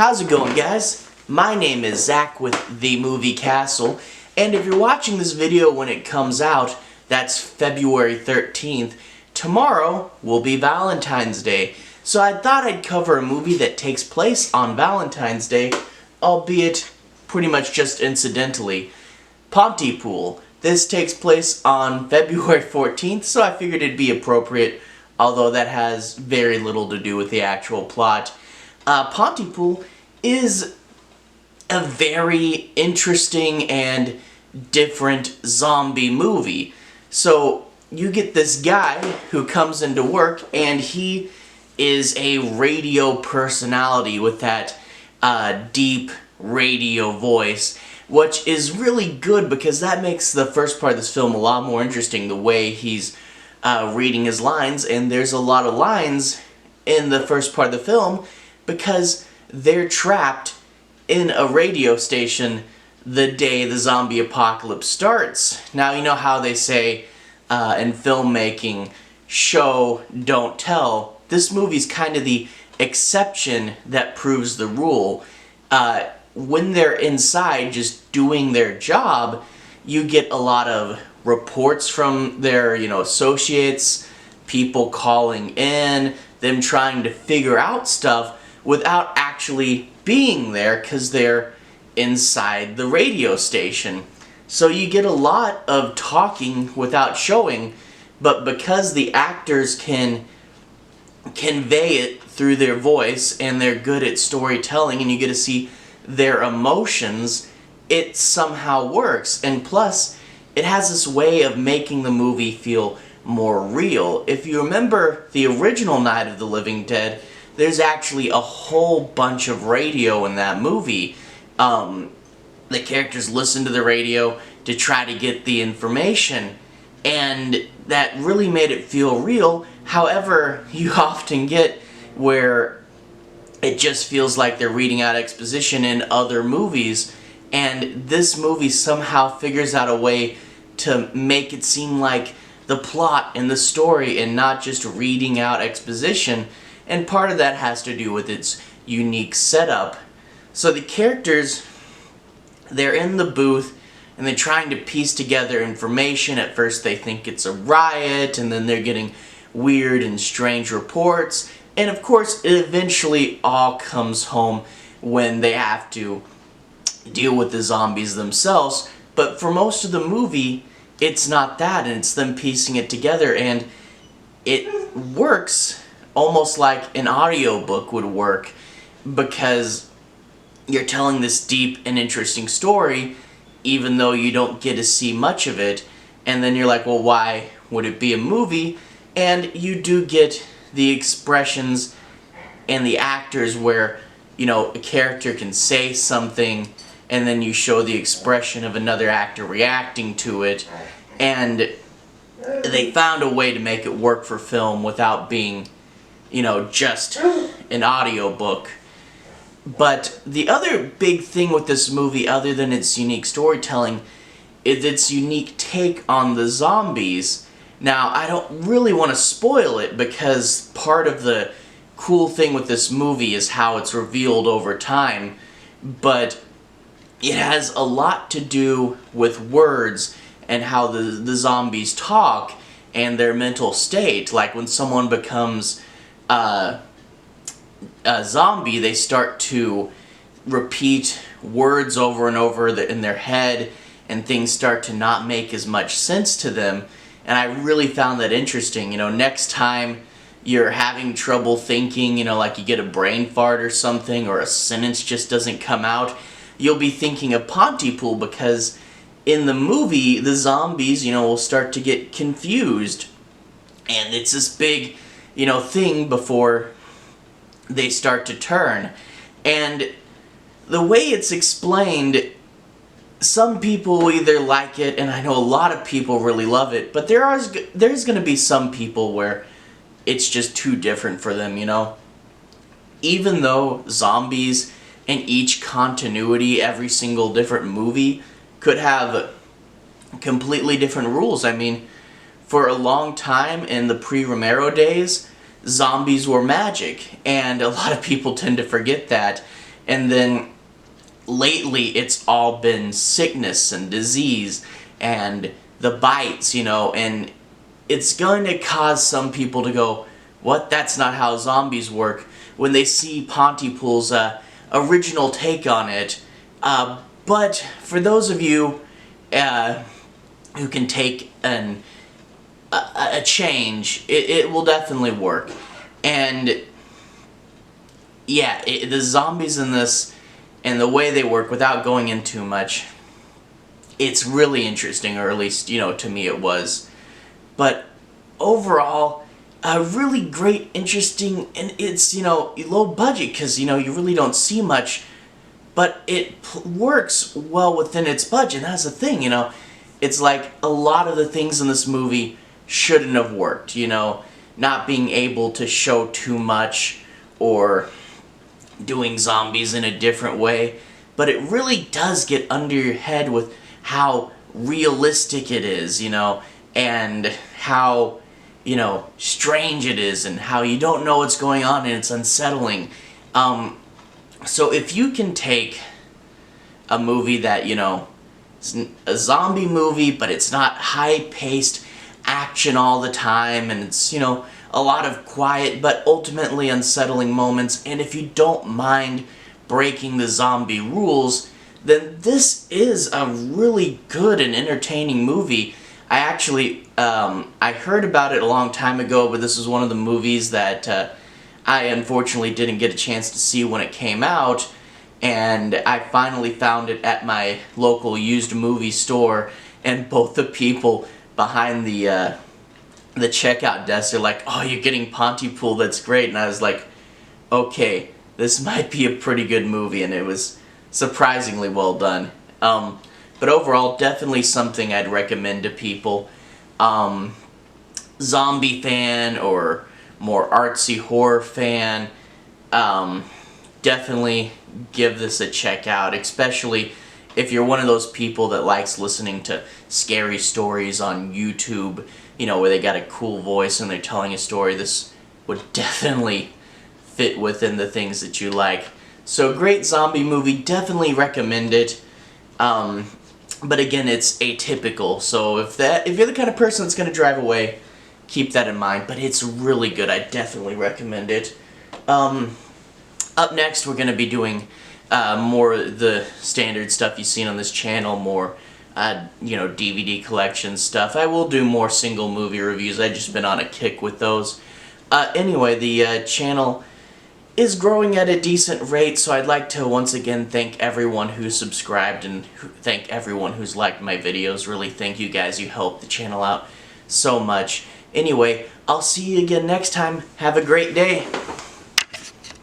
How's it going, guys? My name is Zach with The Movie Castle, and if you're watching this video when it comes out, that's February 13th, tomorrow will be Valentine's Day. So I thought I'd cover a movie that takes place on Valentine's Day, albeit pretty much just incidentally. Pontypool. This takes place on February 14th, so I figured it'd be appropriate, although that has very little to do with the actual plot. Pontypool is a very interesting and different zombie movie. So you get this guy who comes into work and he is a radio personality with that deep radio voice, which is really good because that makes the first part of this film a lot more interesting, the way he's reading his lines. And there's a lot of lines in the first part of the film because they're trapped in a radio station the day the zombie apocalypse starts. Now, you know how they say in filmmaking, show, don't tell. This movie's kind of the exception that proves the rule. When they're inside just doing their job, you get a lot of reports from their, associates, people calling in, them trying to figure out stuff without actually being there because they're inside the radio station. So you get a lot of talking without showing, but because the actors can convey it through their voice and they're good at storytelling and you get to see their emotions, it somehow works. And plus, it has this way of making the movie feel more real. If you remember the original Night of the Living Dead, there's actually a whole bunch of radio in that movie. The characters listen to the radio to try to get the information, and that really made it feel real. However, you often get where it just feels like they're reading out exposition in other movies, and this movie somehow figures out a way to make it seem like the plot and the story and not just reading out exposition. And part of that has to do with its unique setup. So the characters, they're in the booth and they're trying to piece together information. At first they think it's a riot, and then they're getting weird and strange reports. And of course it eventually all comes home when they have to deal with the zombies themselves. But for most of the movie, it's not that, and it's them piecing it together, and it works almost like an audiobook would work, because you're telling this deep and interesting story even though you don't get to see much of it. And then you're like, well, why would it be a movie? And you do get the expressions and the actors where, a character can say something and then you show the expression of another actor reacting to it. And they found a way to make it work for film without being just an audiobook. But the other big thing with this movie, other than its unique storytelling, is its unique take on the zombies. Now, I don't really want to spoil it because part of the cool thing with this movie is how it's revealed over time, but it has a lot to do with words and how the zombies talk and their mental state. Like when someone becomes a zombie, they start to repeat words over and over in their head, and things start to not make as much sense to them. And I really found that interesting. Next time you're having trouble thinking, like you get a brain fart or something, or a sentence just doesn't come out, you'll be thinking of Pontypool, because in the movie, the zombies, will start to get confused. And it's this big, thing before they start to turn. And the way it's explained, some people either like it, and I know a lot of people really love it, but there's going to be some people where it's just too different for them, Even though zombies in each continuity, every single different movie, could have completely different rules. I mean, for a long time in the pre-Romero days, zombies were magic, and a lot of people tend to forget that. And then lately it's all been sickness and disease and the bites, you know, and it's going to cause some people to go, what? That's not how zombies work, when they see Pontypool's original take on it. But for those of you who can take a change, it will definitely work. And yeah, the zombies in this and the way they work, without going into too much, it's really interesting, or at least, you know, to me it was. But overall, really great, interesting, and it's, you know, low budget because, you know, you really don't see much, but it works well within its budget. That's the thing, you know. It's like a lot of the things in this movie shouldn't have worked, you know, not being able to show too much or doing zombies in a different way, but it really does get under your head with how realistic it is, you know, and how, you know, strange it is, and how you don't know what's going on, and it's unsettling. So if you can take a movie that, you know, it's a zombie movie, but it's not high-paced action all the time, and it's, you know, a lot of quiet but ultimately unsettling moments, and if you don't mind breaking the zombie rules, then this is a really good and entertaining movie. I actually, I heard about it a long time ago, but this is one of the movies that I unfortunately didn't get a chance to see when it came out, and I finally found it at my local used movie store, and both the people behind the checkout desk are like, oh, you're getting Pontypool, that's great. And I was like, okay, this might be a pretty good movie, and it was surprisingly well done. But overall, definitely something I'd recommend to people. Zombie fan or more artsy horror fan, definitely give this a check out, especially if you're one of those people that likes listening to scary stories on YouTube, you know, where they got a cool voice and they're telling a story. This would definitely fit within the things that you like. So great zombie movie, definitely recommend it. But again, it's atypical, so if you're the kind of person that's going to drive away, keep that in mind. But it's really good, I definitely recommend it. Up next, we're going to be doing more of the standard stuff you've seen on this channel, more you know, DVD collection stuff. I will do more single movie reviews. I've just been on a kick with those. Anyway, the channel is growing at a decent rate, so I'd like to once again thank everyone who's subscribed and thank everyone who's liked my videos. Really, thank you guys. You help the channel out so much. Anyway, I'll see you again next time. Have a great day.